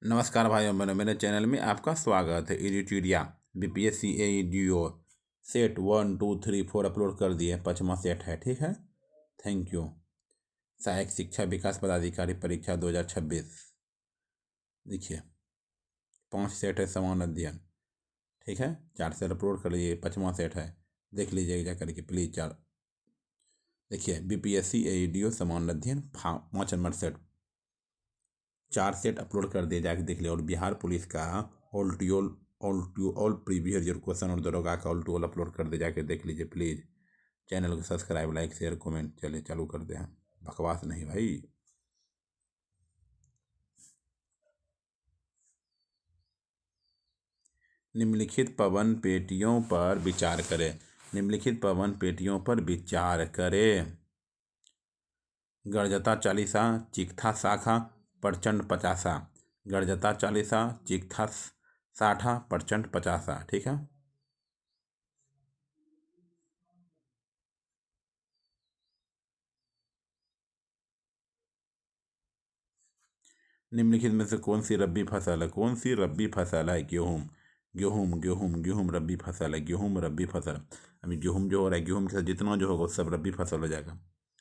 नमस्कार भाइयों बहनों, मेरे चैनल में आपका स्वागत है। एडिटोरिया बीपीएससी एईडीओ सेट 1 2 3 4 अपलोड कर दिए, 5वां सेट है। ठीक है, थैंक यू। सहायक शिक्षा विकास पदाधिकारी परीक्षा 2026 देखिए 5 सेट है, समान अध्ययन। ठीक है, 4 सेट अपलोड कर लिए, 5वां सेट है, देख लीजिएगा जा करके प्लीज़। 4 देखिए बीपीएससी एईडीओ समान अध्ययन 5 नंबर सेट 4 सेट अपलोड कर दिए, जाके देख लिया। और बिहार पुलिस का all to all previous year question और दरोगा का ऑल टू ऑल अपलोड कर दे, जाके देख लीजिए प्लीज़। चैनल को सब्सक्राइब, लाइक, शेयर, कमेंट चलिए चालू कर दे। हैं बकवास नहीं भाई। निम्नलिखित पवन पेटियों पर विचार करें। निम्नलिखित पवन पेटियों पर विचार करें। गरजता चालीसा, चिकथा शाखा, प्रचंड पचासा। गरजता चालीसा, चिकथा साठा, प्रचंड पचासा। ठीक है, निम्नलिखित में से कौन सी रबी फसल है? कौन सी रबी फसल है? गेहूँ। गेहूँ गेहूँ गेहूँ रबी फसल है। गेहूँ रबी फसल। अभी गेहूँ जो हो रहा है, गेहूँ के साथ जितना जो होगा वो सब रबी फसल हो जाएगा।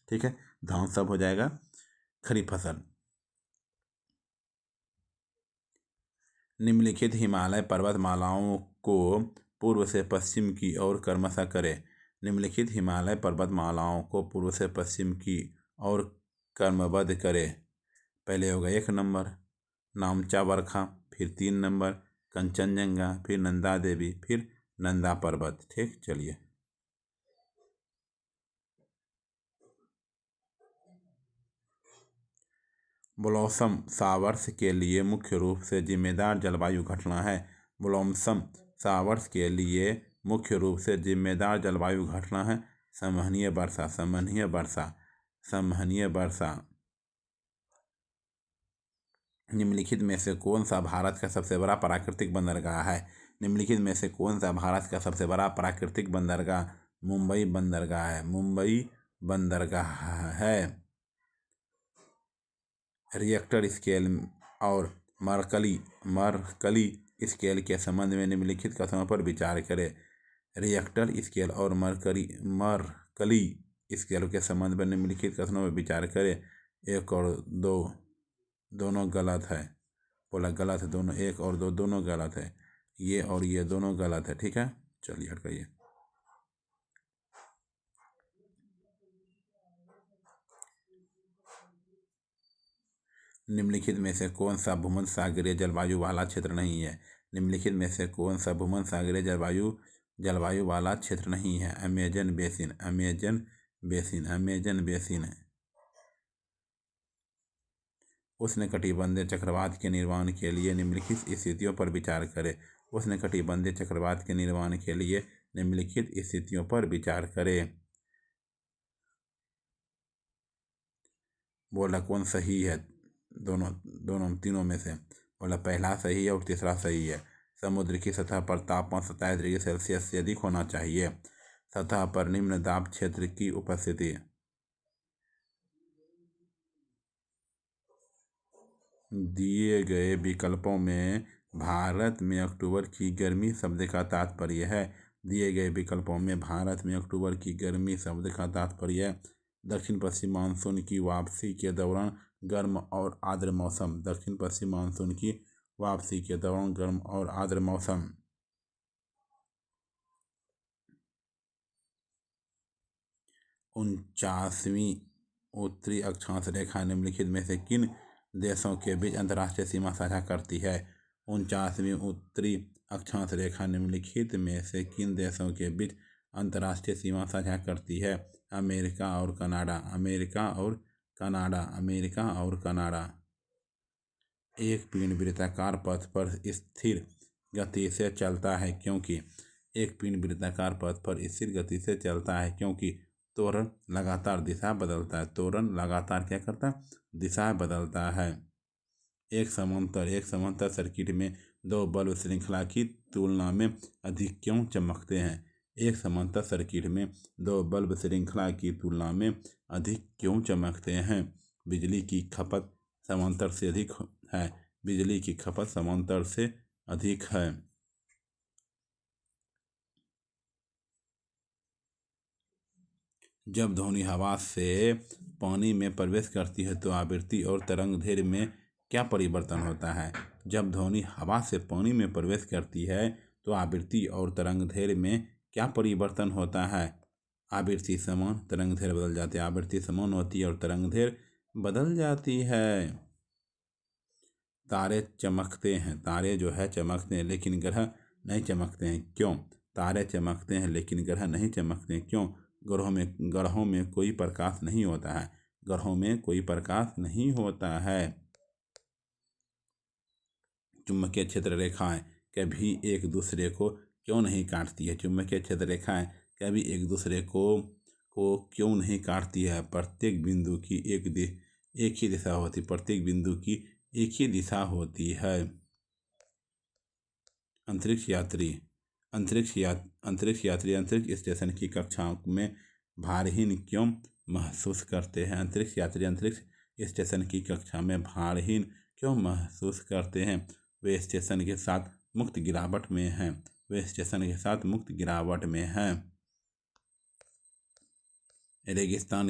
ठीक है, धान सब हो जाएगा खरीफ फसल। निम्नलिखित हिमालय पर्वतमालाओं को पूर्व से पश्चिम की ओर क्रमशः करें। निम्नलिखित हिमालय पर्वतमालाओं को पूर्व से पश्चिम की ओर क्रमबद्ध करें। पहले होगा 1 नंबर नामचा बरखा, फिर 3 नंबर कंचनजंगा, फिर नंदा देवी, फिर नंदा पर्वत। ठीक, चलिए। ब्लॉसम शावर्स के लिए मुख्य रूप से जिम्मेदार जलवायु घटना है। ब्लॉसम शावर्स के लिए मुख्य रूप से जिम्मेदार जलवायु घटना है संवहनीय वर्षा। संवहनीय वर्षा। संवहनीय वर्षा। निम्नलिखित में से कौन सा भारत का सबसे बड़ा प्राकृतिक बंदरगाह है? निम्नलिखित में से कौन सा भारत का सबसे बड़ा प्राकृतिक बंदरगाह मुंबई बंदरगाह है? मुंबई बंदरगाह है। रिएक्टर स्केल और मरकली स्केल के संबंध में निम्नलिखित कथनों पर विचार करें। रिएक्टर स्केल और मरकली स्केल के संबंध में निम्नलिखित कथनों पर विचार करें। 1 और 2 दोनों गलत है। बोला गलत है दोनों, 1 और 2 दोनों गलत है। ये और ये दोनों गलत है। ठीक है, चलिए हटाइए। निम्नलिखित में से कौन सा भूमध्य सागरीय जलवायु वाला क्षेत्र नहीं है? निम्नलिखित में से कौन सा भूमध्य सागरीय जलवायु वाला क्षेत्र नहीं है? Amazon basin. Amazon basin. Amazon basin है। उष्णकटिबंधीय चक्रवात के निर्माण के लिए निम्नलिखित स्थितियों पर विचार करें। उष्णकटिबंधीय चक्रवात के निर्माण के लिए निम्नलिखित स्थितियों पर विचार करें। बोला कौन सही है? दोनों तीनों में से। बोला पहला सही है और तीसरा सही है। समुद्र की सतह पर तापमान 27 डिग्री सेल्सियस से अधिक होना चाहिए। सतह पर निम्न दाब क्षेत्र की उपस्थिति। दिए गए विकल्पों में भारत में अक्टूबर की गर्मी शब्द का तात्पर्य है। दिए गए विकल्पों में भारत में अक्टूबर की गर्मी शब्द का तात्पर्य है दक्षिण पश्चिम मानसून की वापसी के दौरान गर्म और आर्द्र मौसम। दक्षिण पश्चिम मानसून की वापसी के दौरान गर्म और आर्द्र मौसम। 49वीं उत्तरी अक्षांश रेखा निम्नलिखित में से किन देशों के बीच अंतर्राष्ट्रीय सीमा साझा करती है? 49वीं उत्तरी अक्षांश रेखा निम्नलिखित में से किन देशों के बीच अंतर्राष्ट्रीय सीमा साझा करती है? अमेरिका और कनाडा। अमेरिका और कनाडा। अमेरिका और कनाडा। एक पिंड वृत्ताकार पथ पर स्थिर गति से चलता है क्योंकि एक पिंड वृत्ताकार पथ पर स्थिर गति से चलता है क्योंकि त्वरण लगातार दिशा बदलता है। त्वरण लगातार क्या करता है? दिशा बदलता है। एक समांतर सर्किट में 2 बल्ब श्रृंखला की तुलना में अधिक क्यों चमकते हैं? एक समांतर सर्किट में 2 बल्ब श्रृंखला की तुलना में अधिक क्यों चमकते हैं? बिजली की खपत समांतर से अधिक है। बिजली की खपत समांतर से अधिक है। जब ध्वनि हवा से पानी में प्रवेश करती है तो आवृत्ति और तरंग दैर्घ्य में क्या परिवर्तन होता है? जब ध्वनि हवा से पानी में प्रवेश करती है तो आवृत्ति और तरंग दैर्घ्य में क्या परिवर्तन होता है? आवृत्ति समान, तरंग दैर्घ्य बदल जाती है। आवृत्ति समान होती है और तरंग दैर्घ्य बदल जाती है। तारे चमकते हैं, तारे जो है चमकते हैं लेकिन ग्रह नहीं चमकते हैं, क्यों? तारे चमकते हैं लेकिन ग्रह नहीं चमकते हैं, क्यों? ग्रहों में कोई प्रकाश नहीं होता है। ग्रहों में कोई प्रकाश नहीं होता है। चुंबकीय क्षेत्र रेखाएं कभी एक दूसरे को क्यों नहीं काटती है? चुंबकीय क्षेत्र रेखाएं कभी एक दूसरे को क्यों नहीं काटती है? प्रत्येक बिंदु की एक ही दिशा होती, प्रत्येक बिंदु की एक ही दिशा होती है। अंतरिक्ष यात्री अंतरिक्ष स्टेशन की कक्षाओं में भारहीन क्यों महसूस करते हैं? अंतरिक्ष यात्री अंतरिक्ष स्टेशन की कक्षा में भारहीन क्यों महसूस करते हैं? वे स्टेशन के साथ मुक्त गिरावट में हैं। वे स्टेशन के साथ मुक्त गिरावट में हैं। रेगिस्तान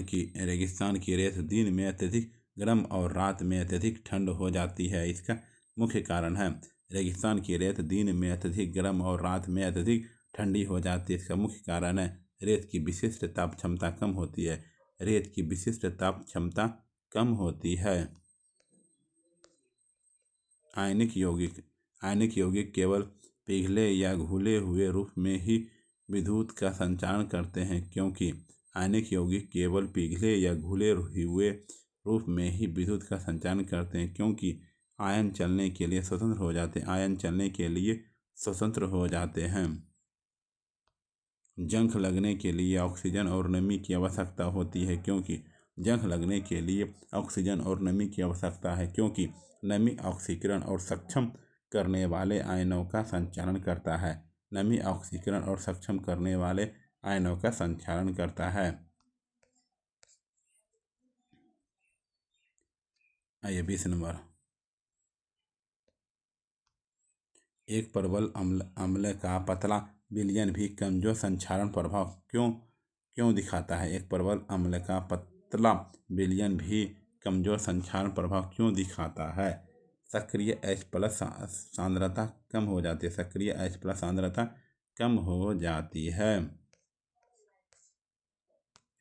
की रेत दिन में अत्यधिक गर्म और रात में अत्यधिक ठंड हो जाती है। इसका मुख्य कारण है। रेगिस्तान की रेत दिन में अत्यधिक गर्म और रात में अत्यधिक ठंडी हो जाती है। इसका मुख्य कारण है रेत की विशिष्ट ताप क्षमता कम होती है। रेत की विशिष्ट ताप क्षमता कम होती है। आयनिक यौगिक केवल पिघले या घुले हुए रूप में ही विद्युत का संचारण करते हैं, क्योंकि आयनिक यौगिक केवल पिघले या घुले हुए रूप में ही विद्युत का संचारण करते हैं, क्योंकि आयन चलने के लिए स्वतंत्र हो जाते हैं। जंग लगने के लिए ऑक्सीजन और नमी की आवश्यकता होती है, क्योंकि जंग लगने के लिए ऑक्सीजन और नमी की आवश्यकता है, क्योंकि नमी ऑक्सीकरण और सक्षम करने वाले आयनों का संचालन करता है। नमी ऑक्सीकरण और सक्षम करने वाले आयनों का संचालन करता है। आइए 20 नंबर। एक प्रबल अम्ल का पतला विलयन भी कमजोर संक्षारण प्रभाव क्यों दिखाता है? एक प्रबल अम्ल का पतला विलयन भी कमजोर संक्षारण प्रभाव क्यों दिखाता है? सक्रिय H+ सांद्रता कम हो जाती है। सक्रिय H+ सांद्रता कम हो जाती है।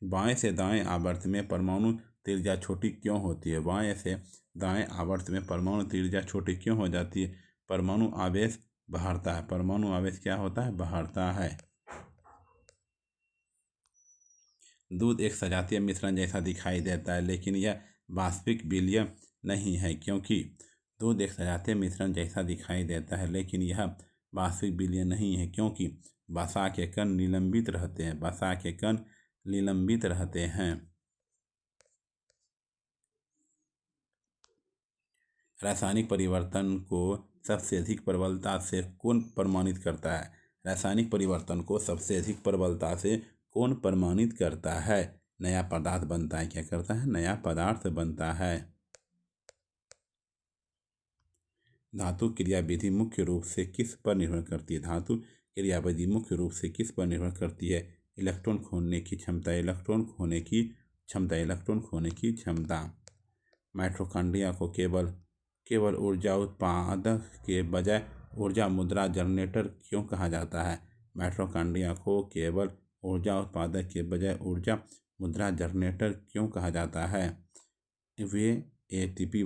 बाएं से दाएं आवर्त में परमाणु त्रिज्या छोटी क्यों होती है? बाएं से दाएं आवर्त में परमाणु त्रिज्या छोटी क्यों हो जाती है? परमाणु आवेश बढ़ता है। परमाणु आवेश क्या होता है? बढ़ता है। दूध एक सजातीय मिश्रण जैसा दिखाई देता है, लेकिन यह वास्तविक विलयन नहीं है, क्योंकि दूध एक सजातीय मिश्रण जैसा दिखाई देता है, लेकिन यह वास्तविक विलयन नहीं है, क्योंकि वसा के कण निलंबित रहते हैं। वसा के कण निलंबित रहते हैं। रासायनिक परिवर्तन को सबसे अधिक प्रबलता से कौन प्रमाणित करता है? रासायनिक परिवर्तन को सबसे अधिक प्रबलता से कौन प्रमाणित करता है? नया पदार्थ बनता है। क्या करता है? नया पदार्थ बनता है। धातु क्रियाविधि मुख्य रूप से किस पर निर्भर करती है? धातु क्रियाविधि मुख्य रूप से किस पर निर्भर करती है? इलेक्ट्रॉन खोने की क्षमता। इलेक्ट्रॉन खोने की क्षमता। इलेक्ट्रॉन खोने की क्षमता। माइटोकॉन्ड्रिया को केवल ऊर्जा उत्पादक के बजाय ऊर्जा मुद्रा जनरेटर क्यों कहा जाता है? माइटोकॉन्ड्रिया को केवल ऊर्जा उत्पादक के बजाय ऊर्जा मुद्रा जनरेटर क्यों कहा जाता है? वे एटीपी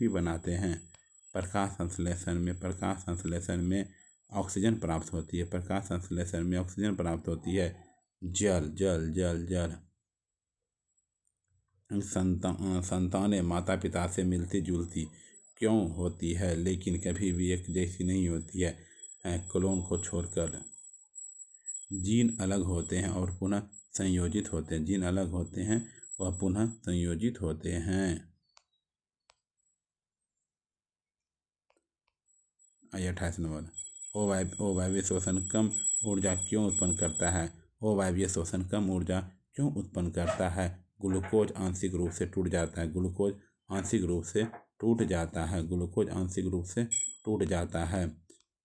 बनाते हैं। प्रकाश संश्लेषण में ऑक्सीजन प्राप्त होती है। प्रकाश संश्लेषण में ऑक्सीजन प्राप्त होती है। जल संतानें माता पिता से मिलती जुलती क्यों होती है, लेकिन कभी भी एक जैसी नहीं होती है? क्लोन को छोड़कर। जीन अलग होते हैं और पुनः संयोजित होते हैं। जीन अलग होते हैं वह पुनः संयोजित होते हैं। आइए 28 नंबर। अवायवीय शोषण कम ऊर्जा क्यों उत्पन्न करता है? अवायवीय शोषण कम ऊर्जा क्यों उत्पन्न करता है? ग्लूकोज आंशिक रूप से टूट जाता है। ग्लूकोज आंशिक रूप से टूट जाता है। ग्लूकोज आंशिक रूप से टूट जाता है।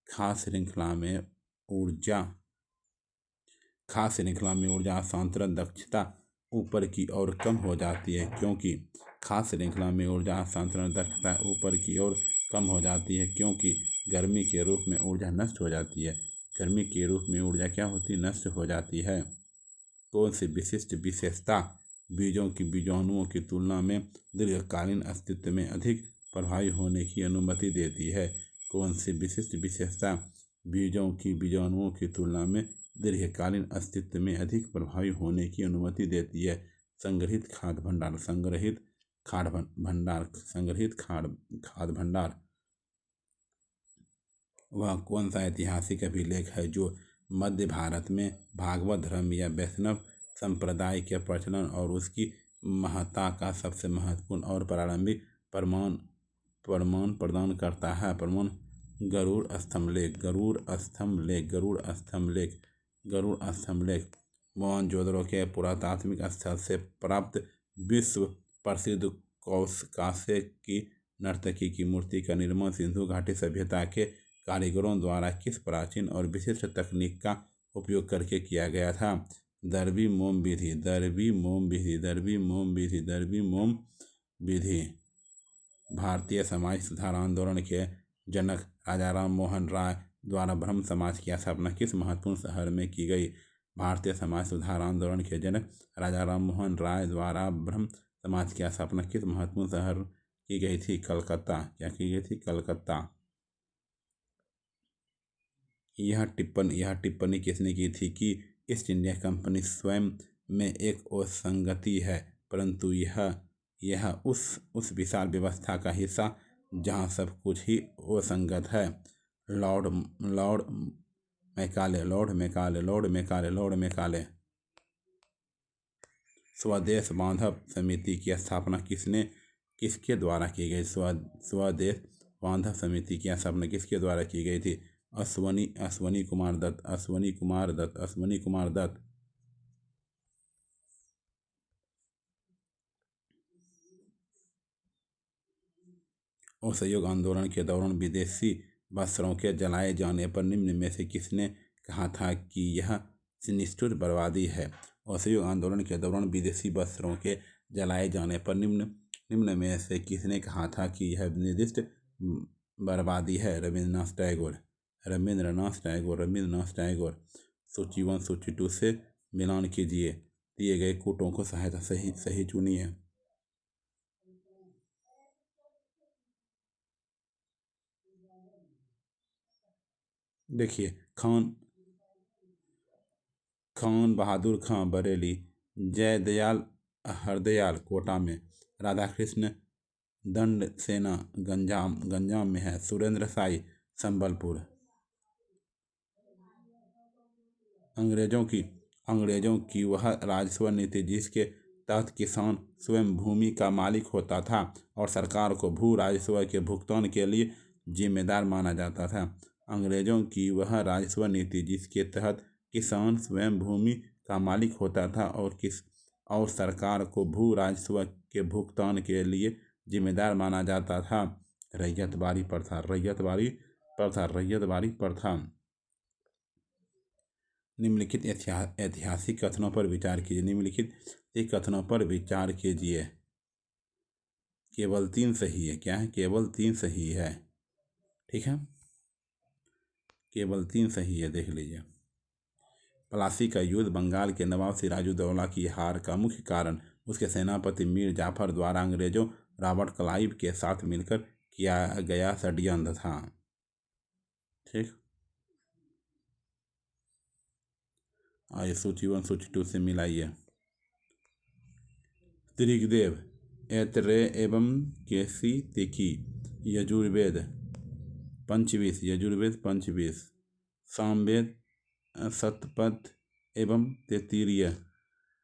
खाद्य श्रृंखला में ऊर्जा खाद्य श्रृंखला में ऊर्जा हस्तांतरण दक्षता ऊपर की ओर कम हो जाती है, क्योंकि खाद्य श्रृंखला में ऊर्जा हस्तांतरण दक्षता ऊपर की ओर कम हो जाती है, क्योंकि गर्मी के रूप में ऊर्जा नष्ट हो जाती है। गर्मी के रूप में ऊर्जा क्या होती है? नष्ट हो जाती है। कौन सी विशिष्ट विशेषता बीजों की बीजाणुओं की तुलना में दीर्घकालीन अस्तित्व में अधिक प्रभावी होने की अनुमति देती है? कौन सी विशिष्ट विशेषता बीजों की बीजाणुओं की तुलना में दीर्घकालीन अस्तित्व में अधिक प्रभावी होने की अनुमति देती है? संग्रहित खाद्य भंडार। संग्रहित खाद्य भंडार। संग्रहित खाद्य भंडार। वह कौन सा ऐतिहासिक अभिलेख है जो मध्य भारत में भागवत धर्म या वैष्णव संप्रदाय के प्रचलन और उसकी महत्ता का सबसे महत्वपूर्ण और प्रारंभिक प्रमाण प्रदान करता है? प्रमाण गरुड़ स्तंभ लेख। गरुड़ स्तंभ लेख। गरुड़ स्तंभ लेख। गरुड़ स्तंभ लेख मोहनजोदड़ो के पुरातात्विक स्थल से प्राप्त विश्व प्रसिद्ध कांसे की नर्तकी की मूर्ति का निर्माण सिंधु घाटी सभ्यता के कारीगरों द्वारा किस प्राचीन और विशिष्ट तकनीक का उपयोग करके किया गया था? दरबी मोम विधि। दरबी मोम विधि। दरबी मोम विधि। दरबी मोम विधि। भारतीय समाज सुधार आंदोलन के जनक राजा राम मोहन राय द्वारा ब्रह्म समाज की स्थापना किस महत्वपूर्ण शहर में की गई? भारतीय समाज सुधार आंदोलन के जनक राजा राम मोहन राय द्वारा ब्रह्म समाज की स्थापना किस महत्वपूर्ण शहर की गई थी? कलकत्ता। क्या की गई थी? कलकत्ता। यह टिप्पणी किसने की थी कि ईस्ट इंडिया कंपनी स्वयं में एक असंगति है, परंतु यह उस विशाल व्यवस्था का हिस्सा जहाँ सब कुछ ही असंगत है? Lord Macaulay. स्वदेश बांधव समिति की स्थापना किसके द्वारा की गई? स्वदेश बांधव समिति की स्थापना किसके द्वारा की गई थी? अश्वनी कुमार दत्त। असहयोग आंदोलन के दौरान विदेशी वस्त्रों के जलाए जाने पर निम्न में से किसने कहा था कि यह निष्ठुर बर्बादी है? असहयोग आंदोलन के दौरान विदेशी वस्त्रों के जलाए जाने पर निम्न में से किसने कहा था कि यह निर्दिष्ट बर्बादी है? रविन्द्रनाथ टैगोर। सूची 1 सूची 2 से मिलान कीजिए। दिए गए कूटों को सहायता सही चुनिए। देखिए, खान बहादुर खां बरेली, जयदयाल हरदयाल कोटा में, राधाकृष्ण दंड सेना गंजाम में है, सुरेंद्र साई संबलपुर। अंग्रेजों की वह राजस्व नीति जिसके तहत किसान स्वयं भूमि का मालिक होता था और सरकार को भू राजस्व के भुगतान के लिए जिम्मेदार माना जाता था। अंग्रेजों की वह राजस्व नीति जिसके तहत किसान स्वयं भूमि का मालिक होता था और सरकार को भू राजस्व के भुगतान के लिए जिम्मेदार माना जाता था। रैयतवाड़ी प्रथा। निम्नलिखित ऐतिहासिक कथनों पर विचार कीजिए। केवल 3 सही है। क्या है? केवल 3 सही है। ठीक है, केवल 3 सही है, देख लीजिए। प्लासी का युद्ध बंगाल के नवाब सिराजुद्दौला की हार का मुख्य कारण उसके सेनापति मीर जाफर द्वारा अंग्रेजों रॉबर्ट क्लाइव के साथ मिलकर किया गया षड्यंत्र था। ठीक, आइए सूची 1 सूची 2 से मिलाइए। ऋग्वेद ऐतरेय एवं केसी तिथि। यजुर्वेद पंचविंश। सामवेद शतपथ एवं तैत्तिरीय।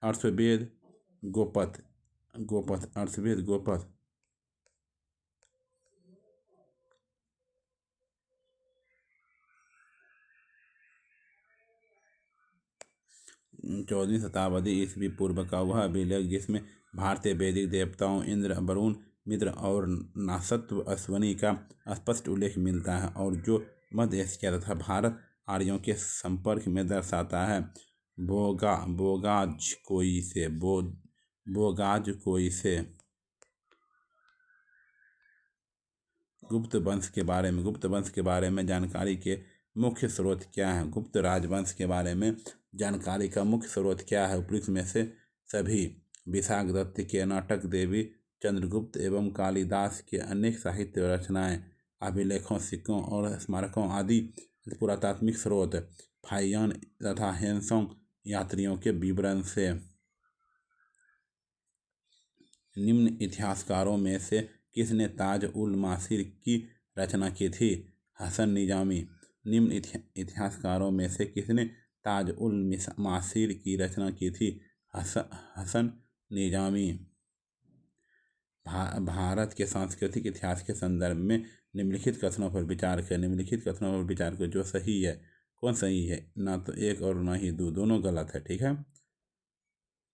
अथर्ववेद गोपथ। अथर्ववेद गोपथ। 14वीं शताब्दी ईस्वी पूर्व का वह अभिलेख जिसमें भारतीय वैदिक देवताओं इंद्र, वरुण, मित्र और नासत्व अश्वनी का स्पष्ट उल्लेख मिलता है और जो मध्य एशिया तथा भारत आर्यों के संपर्क में दर्शाता है। बोगाज कोई से गुप्त वंश के बारे में जानकारी के मुख्य स्रोत क्या हैं? गुप्त राजवंश के बारे में जानकारी का मुख्य स्रोत क्या है? उपयुक्त में से सभी। विशाख दत्त के नाटक, देवी चंद्रगुप्त एवं कालिदास के अनेक साहित्य रचनाएं, अभिलेखों, सिक्कों और स्मारकों आदि पुरातात्विक स्रोत, फाहियान तथा हेनसोंग यात्रियों के विवरण से। निम्न इतिहासकारों में से किसने ताज उल मासीर की रचना की थी? हसन निजामी। निम्न इतिहासकारों में से किसने ताज उल मासीर की रचना की थी? हसन निजामी। भारत के सांस्कृतिक इतिहास के संदर्भ में निम्नलिखित कथनों पर विचार करें जो सही है। कौन सही है? ना तो एक और ना ही दो, दोनों गलत है। ठीक है,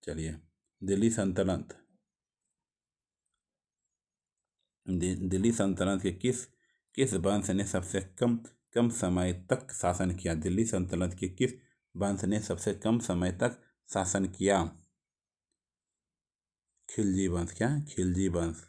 चलिए। दिल्ली सल्तनत के किस वंश ने सबसे कम समय तक शासन किया? दिल्ली सल्तनत के किस वंश ने सबसे कम समय तक शासन किया? खिलजी वंश। क्या? खिलजी वंश।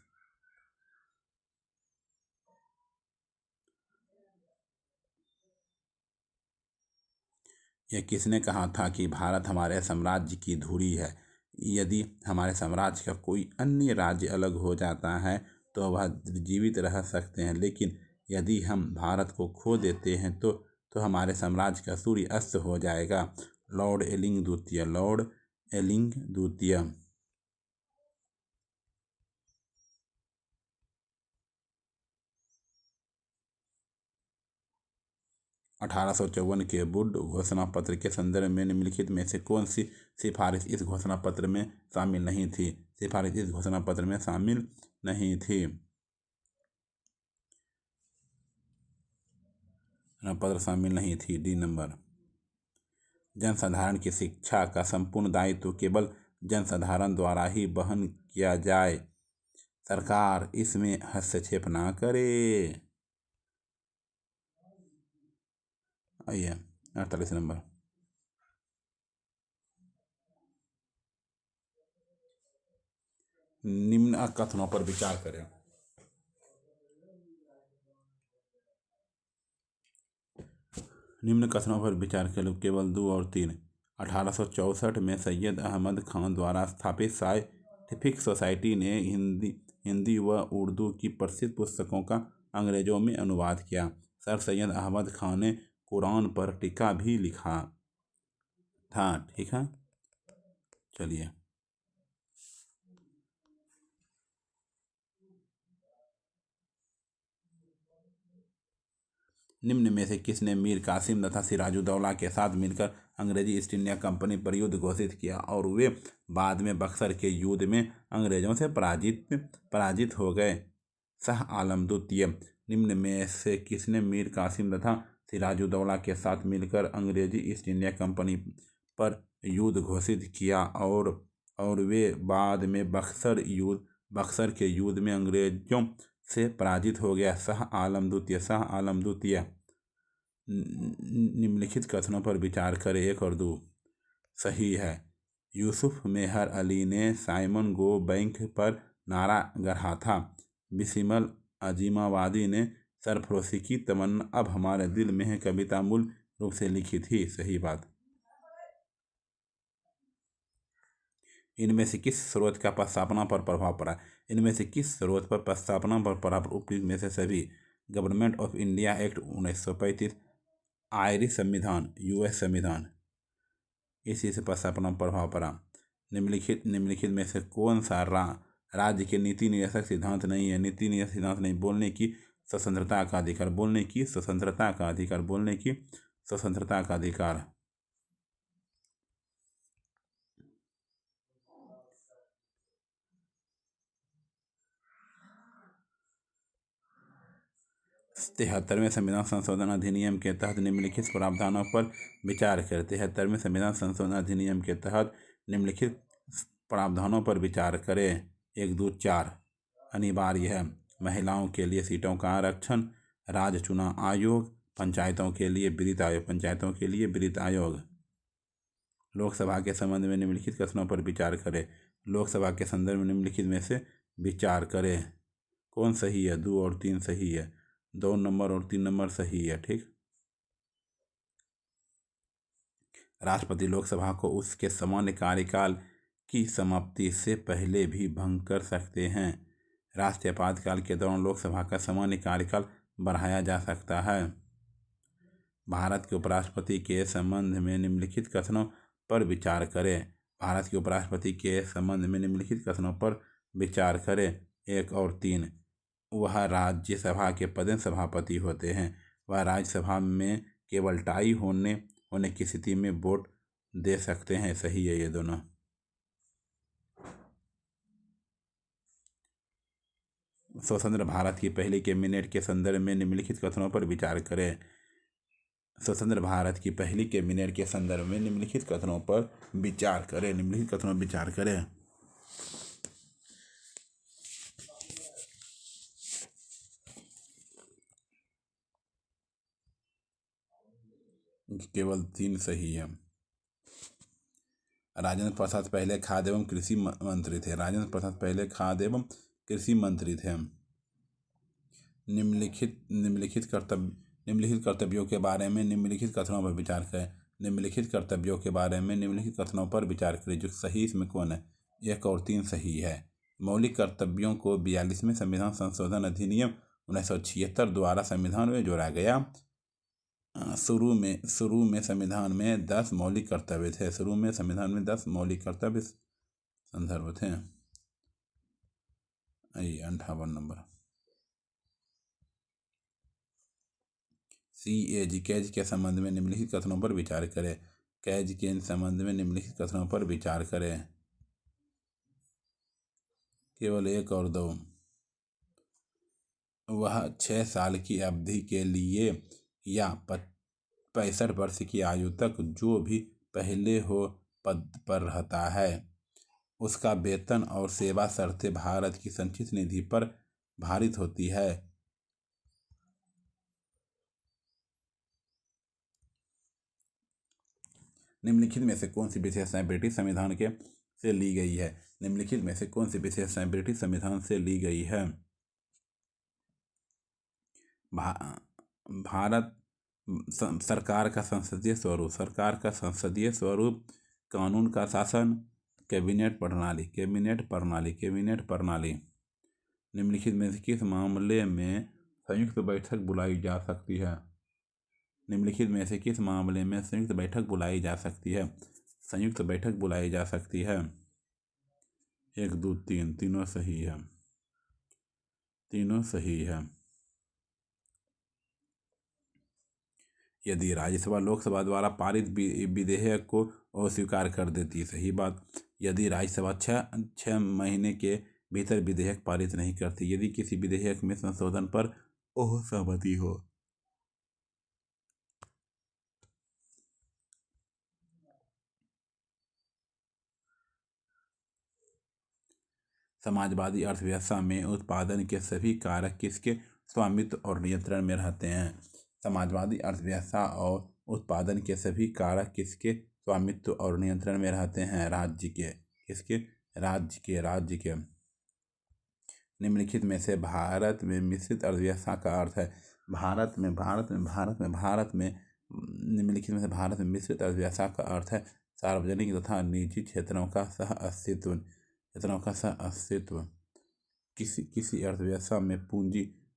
यह किसने कहा था कि भारत हमारे साम्राज्य की धुरी है? यदि हमारे साम्राज्य का कोई अन्य राज्य अलग हो जाता है तो वह जीवित रह सकते हैं, लेकिन यदि हम भारत को खो देते हैं तो हमारे साम्राज्य का सूर्य अस्त हो जाएगा। लॉर्ड एलिंग द्वितीय। 1854 के वुड घोषणा पत्र के संदर्भ में निम्नलिखित में से कौन सी सिफारिश इस घोषणा पत्र में शामिल नहीं थी? D number. जनसाधारण की शिक्षा का संपूर्ण दायित्व केवल जनसाधारण द्वारा ही वहन किया जाए, सरकार इसमें हस्तक्षेप ना करे। आइए 48 नंबर। निम्न कथनों पर विचार करें। केवल 2 और 3। 1864 में सैयद अहमद खान द्वारा स्थापित साइंटिफिक सोसाइटी ने हिंदी व उर्दू की प्रसिद्ध पुस्तकों का अंग्रेजों में अनुवाद किया। सर सैयद अहमद खान ने कुरान पर टीका भी लिखा था। ठीक है, चलिए। निम्न में से किसने मीर कासिम तथा सिराजुद्दौला के साथ मिलकर अंग्रेजी ईस्ट इंडिया कंपनी पर युद्ध घोषित किया और वे बाद में बक्सर के युद्ध में अंग्रेजों से पराजित हो गए? शाह आलम द्वितीय। निम्न में से किसने मीर कासिम तथा सिराजुद्दौला के साथ मिलकर अंग्रेजी ईस्ट इंडिया कंपनी पर युद्ध घोषित किया और वे बाद में बक्सर के युद्ध में अंग्रेजों से पराजित हो गया? शाह आलम द्वितीय। निम्नलिखित कथनों पर विचार करें, 1 और 2 सही है। यूसुफ मेहर अली ने साइमन गो बैंक पर नारा गढ़ा था। बिस्मिल अजीमाबादी ने सरफरोशी की तमन्ना अब हमारे दिल में है कविता मूल रूप से लिखी थी। सही बात। इनमें से किस स्रोत का प्रस्तावना पर प्रभाव पड़ा? उपयुक्त में से सभी। Government of India act 1935, Irish संविधान, यूएस संविधान, इसी से प्रस्तावना प्रभाव पड़ा। निम्नलिखित में से कौन सा राज्य के नीति निर्देशक सिद्धांत नहीं है? नीति निर्देशक सिद्धांत नहीं। बोलने की स्वतंत्रता का अधिकार। 73वें संविधान संशोधन अधिनियम के तहत निम्नलिखित प्रावधानों पर विचार करें। 73वें संविधान संशोधन अधिनियम के तहत निम्नलिखित प्रावधानों पर विचार करें। 1, 2, 4 अनिवार्य है। महिलाओं के लिए सीटों का आरक्षण, राज्य चुनाव आयोग, पंचायतों के लिए वित्त आयोग, पंचायतों के लिए वित्त आयोग। लोकसभा के संबंध में निम्नलिखित कथनों पर विचार करें। लोकसभा के संदर्भ में निम्नलिखित में से विचार करें। कौन सही है? 2 और 3 सही है। 2 नंबर और 3 नंबर सही है। ठीक। राष्ट्रपति लोकसभा को उसके सामान्य कार्यकाल की समाप्ति से पहले भी भंग कर सकते हैं। राष्ट्रीय आपातकाल के दौरान लोकसभा का सामान्य कार्यकाल बढ़ाया जा सकता है। भारत के उपराष्ट्रपति के संबंध में निम्नलिखित कथनों पर विचार करें। भारत के उपराष्ट्रपति के संबंध में निम्नलिखित कथनों पर विचार करें। 1 और 3 वह राज्यसभा के पदेन सभापति होते हैं। वह राज्यसभा में केवल टाई होने की स्थिति में वोट दे सकते हैं। सही है ये दोनों। स्वतंत्र भारत की पहली कैबिनेट के संदर्भ में निम्नलिखित कथनों पर विचार करें। स्वतंत्र भारत की पहली कैबिनेट के संदर्भ में निम्नलिखित कथनों पर विचार करें। निम्नलिखित कथनों पर विचार करें। केवल 3 सही है। राजेंद्र प्रसाद पहले खाद्य एवं कृषि मंत्री थे। राजेंद्र प्रसाद पहले खाद्य एवं कृषि मंत्री थे। निम्नलिखित कर्तव्यों के बारे में निम्नलिखित कथनों पर विचार करें। निम्नलिखित कर्तव्यों के बारे में निम्नलिखित कथनों पर विचार करें। जो सही इसमें कौन है? 1 और 3 सही है। मौलिक कर्तव्यों को 42वें संविधान संशोधन अधिनियम 1976 द्वारा संविधान में जोड़ा गया। शुरू में संविधान में 10 मौलिक कर्तव्य थे। शुरू में संविधान में 10 मौलिक कर्तव्य संदर्भ थे। 58 नंबर। कैज के संबंध में निम्नलिखित कथनों पर विचार करें। कैज के संबंध में निम्नलिखित कथनों पर विचार करें। केवल 1 और 2 वह 6 साल की अवधि के लिए या 65 वर्ष की आयु तक जो भी पहले हो पद पर रहता है उसका वेतन और सेवा शर्तें भारत की संचित निधि पर भारित होती है। निम्नलिखित में से कौन सी विशेषताएं ब्रिटिश संविधान के से ली गई है? निम्नलिखित में से कौन सी विशेषताएं ब्रिटिश संविधान से ली गई है? भारत सरकार का संसदीय स्वरूप। सरकार का संसदीय स्वरूप। कानून का शासन। कैबिनेट प्रणाली। कैबिनेट प्रणाली। कैबिनेट प्रणाली। निम्नलिखित में से किस मामले में संयुक्त बैठक बुलाई जा सकती है? निम्नलिखित में से किस मामले में संयुक्त बैठक बुलाई जा सकती है? संयुक्त बैठक बुलाई जा सकती है। 1, 2, 3 तीनों सही है। तीनों सही है। यदि राज्यसभा लोकसभा द्वारा पारित विधेयक को अस्वीकार कर देती। सही बात। यदि राज्यसभा 6 महीने के भीतर विधेयक पारित नहीं करती। यदि किसी विधेयक में संशोधन पर असहमति हो। समाजवादी अर्थव्यवस्था में उत्पादन के सभी कारक किसके स्वामित्व और नियंत्रण में रहते हैं? समाजवादी अर्थव्यवस्था और उत्पादन के सभी कारक किसके स्वामित्व और नियंत्रण में रहते हैं? राज्य के। किसके? राज्य के। निम्नलिखित में से भारत में मिश्रित अर्थव्यवस्था का अर्थ है। भारत में निम्नलिखित में से भारत में मिश्रित अर्थव्यवस्था का अर्थ है सार्वजनिक तथा निजी क्षेत्रों का सह अस्तित्व। किसी अर्थव्यवस्था में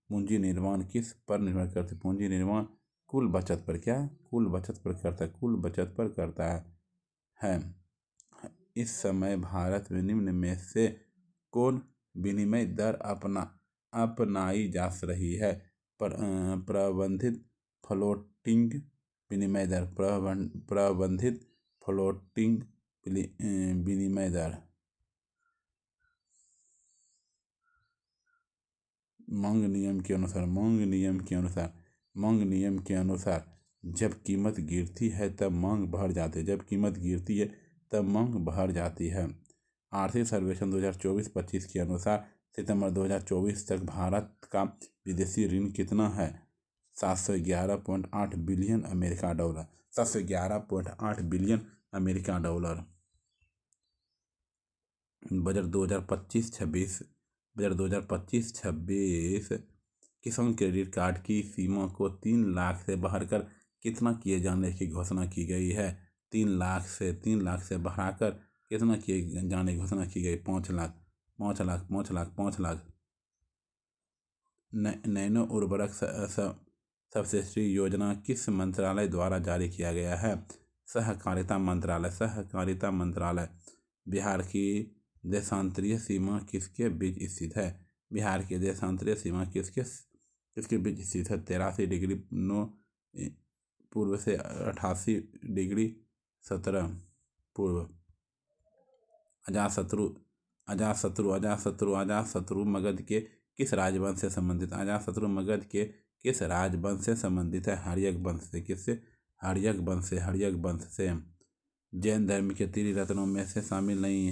पूंजी निर्माण किस पर निर्भर करती? पूंजी निर्माण कुल बचत पर। क्या? कुल बचत पर करता है। कुल बचत पर करता है। इस समय भारत में निम्न में से कौन विनिमय दर अपनाई जा रही है? प्रबंधित फ्लोटिंग विनिमय दर। प्रबंधित फ्लोटिंग विनिमय दर। मांग नियम के अनुसार जब कीमत गिरती है तब मांग बढ़ जाती है, जब कीमत गिरती है तब मांग बढ़ जाती है। आर्थिक सर्वेक्षण 2024-25 के अनुसार सितंबर 2024 तक भारत का विदेशी ऋण कितना है? 711.8 billion America dollar. 711.8 billion America dollar. Budget 2025-26 किसान क्रेडिट कार्ड की सीमा को 3 लाख से बढ़ाकर कितना किए जाने की घोषणा की गई है? 3 लाख से बढ़ाकर कितना किए जाने की घोषणा की गई? 5 लाख। नैनो उर्वरक सब्सिडी योजना किस मंत्रालय द्वारा जारी किया गया है? सहकारिता मंत्रालय। बिहार की देशांतरीय सीमा किसके बीच स्थित है? बिहार की देशांतरीय सीमा किसके बीच स्थित है? 83 डिग्री 9 पूर्व से 88 डिग्री 17 पूर्व। अजातशत्रु मगध के किस राजवंश से संबंधित? अजातशत्रु मगध के किस राजवंश से संबंधित है? हर्यक वंश से। किससे? हर्यक वंश से। जैन धर्म के त्रिरत्नों में से शामिल नहीं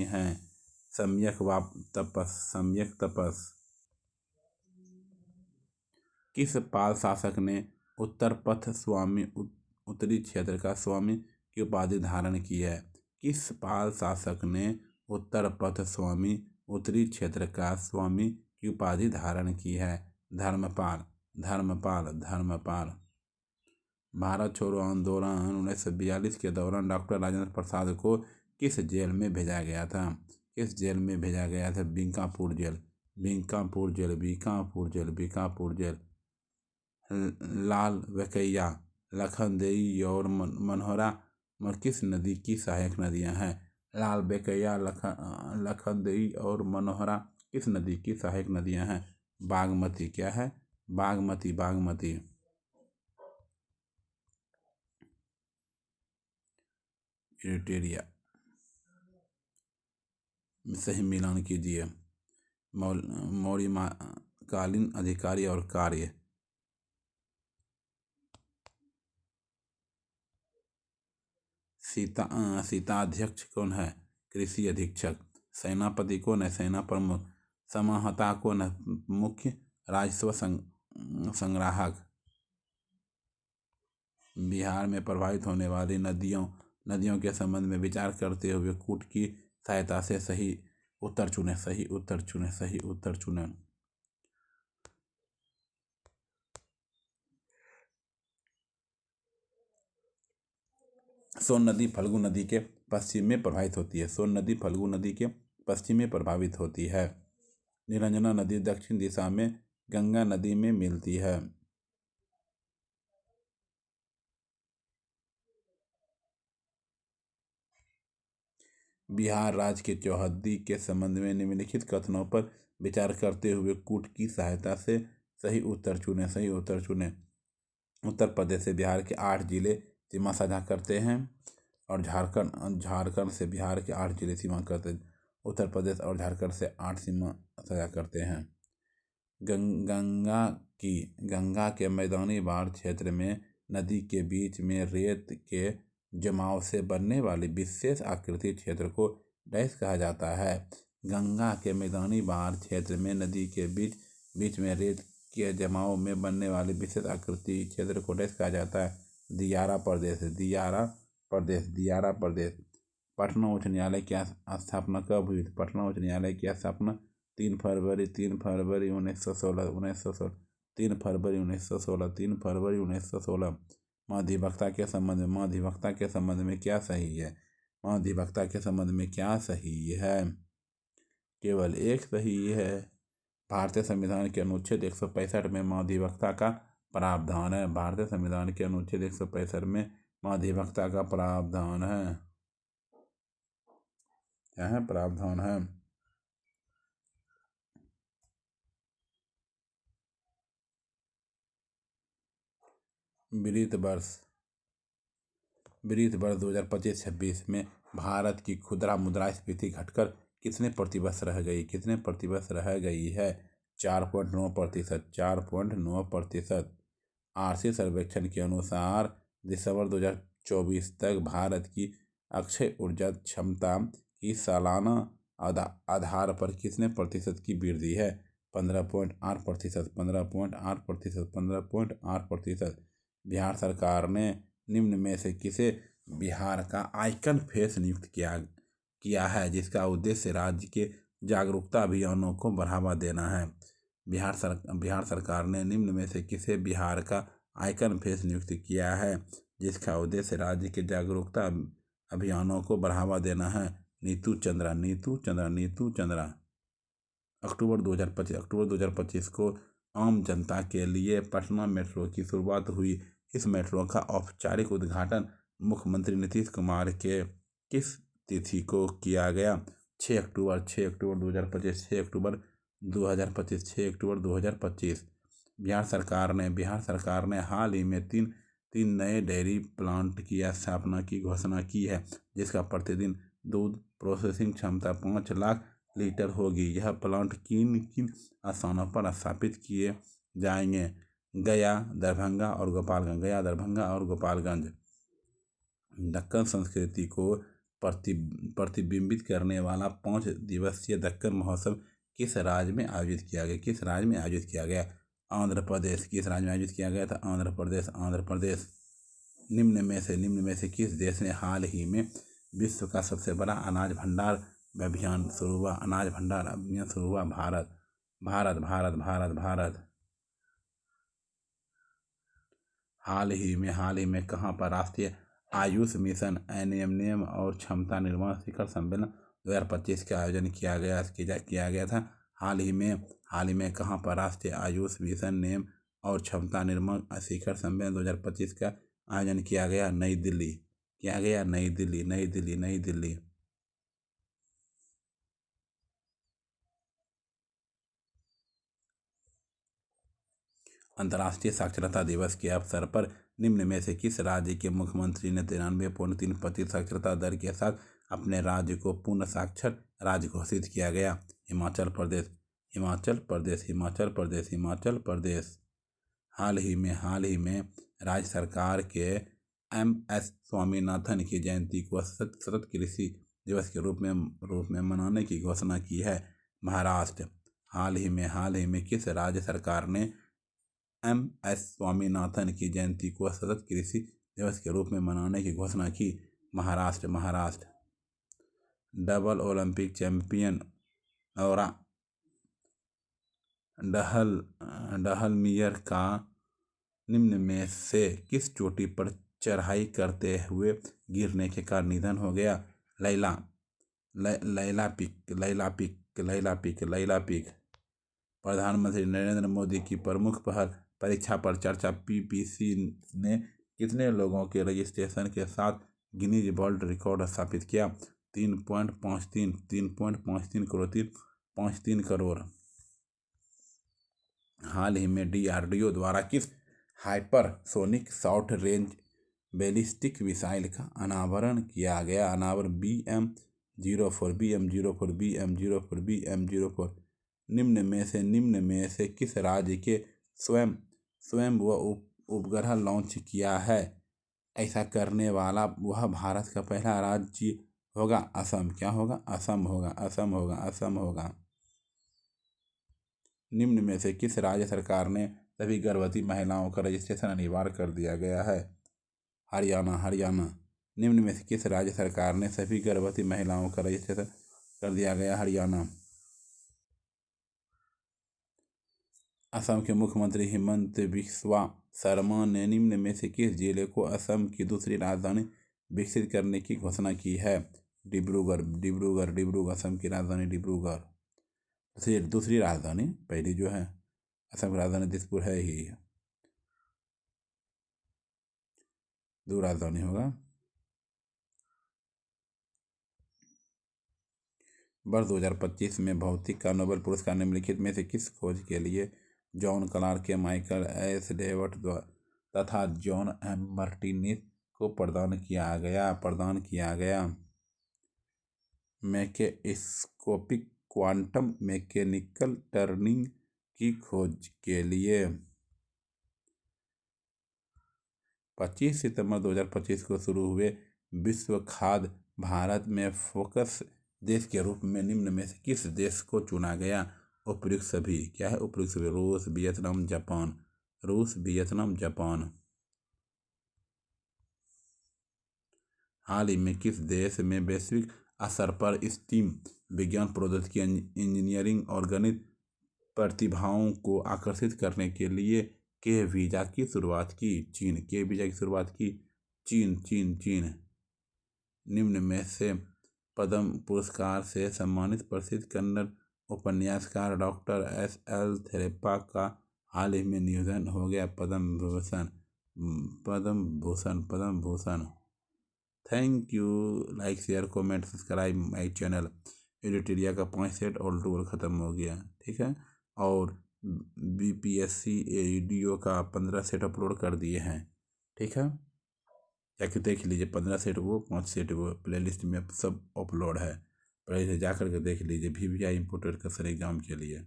है। सम्यक तपस। किस पाल शासक ने उत्तरपथ स्वामी उत्तरी क्षेत्र का स्वामी की उपाधि धारण की है? किस पाल शासक ने उत्तरपथ स्वामी उत्तरी क्षेत्र का स्वामी की उपाधि धारण की है? धर्मपाल। भारत छोड़ो आंदोलन 1942 के दौरान डॉक्टर राजेंद्र प्रसाद को किस जेल में भेजा गया था? बीकापुर जेल। लाल बकैया, लखनदेई और मनोहरा किस नदी की सहायक नदियां हैं? लाल बकैया, लखनदेई और मनोहरा किस नदी की सहायक नदियां हैं? बागमती। क्या है? बागमती। क्राइटेरिया सही मिलान कीजिए। मौर्यकालीन अधिकारी और कार्य। सीताध्यक्ष कौन है? कृषि अधीक्षक। सेनापति कौन है? सेना प्रमुख। समाहर्ता कौन है? मुख्य राजस्व संग्राहक। बिहार में प्रभावित होने वाली नदियों के संबंध में विचार करते हुए कूट की सहायता से सही उत्तर चुनें। सोन नदी फल्गु नदी के पश्चिम में प्रभावित होती है। सोन नदी फल्गु नदी के पश्चिम में प्रभावित होती है। निरंजना नदी दक्षिण दिशा में गंगा नदी में मिलती है। बिहार राज्य के चौहद्दी के संबंध में निम्नलिखित कथनों पर विचार करते हुए कूट की सहायता से सही उत्तर चुनें। उत्तर प्रदेश से बिहार के 8 जिले सीमा साझा करते हैं और झारखंड से बिहार के 8 जिले सीमा करते हैं। उत्तर प्रदेश और झारखंड से 8 सीमा साझा करते हैं। गंगा के मैदानी बाढ़ क्षेत्र में नदी के बीच में रेत के जमाव से बनने वाली विशेष आकृति क्षेत्र को डैश कहा जाता है? गंगा के मैदानी बाढ़ क्षेत्र में नदी के बीच में रेत के जमाव में बनने वाली विशेष आकृति क्षेत्र को डैश कहा जाता है? दियारा प्रदेश। पटना उच्च न्यायालय की स्थापना कब हुई? पटना उच्च न्यायालय की स्थापना 3 फरवरी 1916। 3 फरवरी 1916। महाधिवक्ता के संबंध में क्या सही है? महाधिवक्ता के संबंध में क्या सही है? केवल एक सही है। भारतीय संविधान के अनुच्छेद 165 में महाधिवक्ता का प्रावधान है। भारतीय संविधान के अनुच्छेद 165 में महाधिवक्ता का प्रावधान है। क्या है? प्रावधान है। वित्त वर्ष 2025-26 में भारत की खुदरा मुद्रास्फीति घटकर कितने प्रतिशत रह गई है? 4.9%। 4.9%। आरसी सर्वेक्षण के अनुसार दिसंबर 2024 तक भारत की अक्षय ऊर्जा क्षमता की सालाना आधार पर कितने प्रतिशत की वृद्धि है? 15.8%। 15.8%। 15.8%। बिहार सरकार ने निम्न में से किसे बिहार का आइकन फेस नियुक्त किया है, जिसका उद्देश्य राज्य के जागरूकता अभियानों को बढ़ावा देना है? बिहार सरकार ने निम्न में से किसे बिहार का आइकन फेस नियुक्त किया है, जिसका उद्देश्य राज्य के जागरूकता अभियानों को बढ़ावा देना है? नीतू चंद्रा। अक्टूबर 2025 को आम जनता के लिए पटना मेट्रो की शुरुआत हुई। इस मेट्रो का औपचारिक उद्घाटन मुख्यमंत्री नीतीश कुमार के किस तिथि को किया गया? 6 अक्टूबर। 6 अक्टूबर 2025। 6 अक्टूबर 2025। 6 अक्टूबर 2025। बिहार सरकार ने हाल ही में तीन नए डेयरी प्लांट की स्थापना की घोषणा की है, जिसका प्रतिदिन दूध प्रोसेसिंग क्षमता 5 लाख लीटर होगी। यह प्लांट किन किन स्थानों पर स्थापित किए जाएंगे? गया, दरभंगा और गोपालगंज। दक्कन संस्कृति को प्रतिबिंबित करने वाला 5 दिवसीय दक्कन महोत्सव किस राज्य में आयोजित किया गया? आंध्र प्रदेश। किस राज्य में आयोजित किया गया था? आंध्र प्रदेश। निम्न में से किस देश ने हाल ही में विश्व का सबसे बड़ा अनाज भंडार अभियान शुरू हुआ? भारत। हाल ही में कहां पर राष्ट्रीय आयुष मिशन एनएमएम और क्षमता निर्माण शिखर सम्मेलन 2025 का आयोजन किया गया था? हाल ही में कहां पर राष्ट्रीय आयुष मिशन नेम और क्षमता निर्माण शिखर सम्मेलन 2025 का आयोजन किया गया? नई दिल्ली। अंतर्राष्ट्रीय साक्षरता दिवस के अवसर पर निम्न में से किस राज्य के मुख्यमंत्री ने 93.3% साक्षरता दर के साथ अपने राज्य को पूर्ण साक्षर राज्य घोषित किया गया? हिमाचल प्रदेश। हाल ही में राज्य सरकार के MS स्वामीनाथन की जयंती को सतत कृषि दिवस के रूप में मनाने की घोषणा की है? महाराष्ट्र। हाल ही में किस राज्य सरकार ने MS स्वामीनाथन की जयंती को सतत कृषि दिवस के रूप में मनाने की घोषणा की? महाराष्ट्र। डबल ओलंपिक चैंपियन और डहलमियर का निम्न में से किस चोटी पर चढ़ाई करते हुए गिरने के कारण निधन हो गया? लैला पीक। प्रधानमंत्री नरेंद्र मोदी की प्रमुख पहल परीक्षा पर चर्चा PPC ने कितने लोगों के रजिस्ट्रेशन के साथ गिनीज वर्ल्ड रिकॉर्ड स्थापित किया? 3.53 करोड़। हाल ही में DRDO द्वारा किस hypersonic short range ballistic missile का अनावरण किया गया? BM-04। निम्न में से किस राज्य के स्वयं उपग्रह लॉन्च किया है? ऐसा करने वाला वह भारत का पहला राज्य होगा? असम। क्या होगा? असम होगा। निम्न में से किस राज्य सरकार ने सभी गर्भवती महिलाओं का रजिस्ट्रेशन अनिवार्य कर दिया गया है? हरियाणा। निम्न में से किस राज्य सरकार ने सभी गर्भवती महिलाओं का रजिस्ट्रेशन कर दिया गया? हरियाणा। असम के मुख्यमंत्री हिमंत बिस्वा शर्मा ने निम्न में से किस जिले को असम की दूसरी राजधानी विकसित करने की घोषणा की है? डिब्रूगढ़। असम की राजधानी डिब्रूगढ़। दूसरी राजधानी, पहली जो है असम की राजधानी दिसपुर है ही, दो राजधानी होगा। वर्ष 2025 में भौतिक का नोबेल पुरस्कार निम्नलिखित में से किस खोज के लिए John Clarke, Michael S David तथा जॉन एम मार्टिनेज को प्रदान किया गया? मैक्रोस्कोपिक क्वांटम मैकेनिकल टर्निंग की खोज के लिए 25 सितंबर 2025 को शुरू हुए विश्व खाद्य भारत में फोकस देश के रूप में निम्न में से किस देश को चुना गया? उपयुक्त सभी। क्या है उपयुक्त सभी? रूस, वियतनाम, जापान। रूस, वियतनाम, जापान। हाल ही में किस देश में वैश्विक स्तर पर स्टीम विज्ञान, प्रौद्योगिकी, इंजीनियरिंग और गणित प्रतिभाओं को आकर्षित करने के लिए के वीजा की शुरुआत की? चीन। के वीजा की शुरुआत की? चीन, चीन, चीन। निम्न में से पद्म पुरस्कार से सम्मानित प्रसिद्ध कन्नड़ उपन्यासकार डॉक्टर S.L. थेरेप्पा का हाल ही में निधन हो गया। Padma Bhushan, Padma Bhushan, Padma Bhushan. Thank you. Like, share, comment, subscribe my channel. एडिटेरिया का 5 सेट ऑल टूर ख़त्म हो गया, ठीक है। और BPSC AEDO का 15 सेट अपलोड कर दिए हैं, ठीक है। जाके देख लीजिए, 15 सेट वो, 5 सेट वो, प्लेलिस्ट में सब अपलोड है। पहले से जा करके देख लीजिए। VVI इम्पोर्टेड का सर एग्जाम के लिए।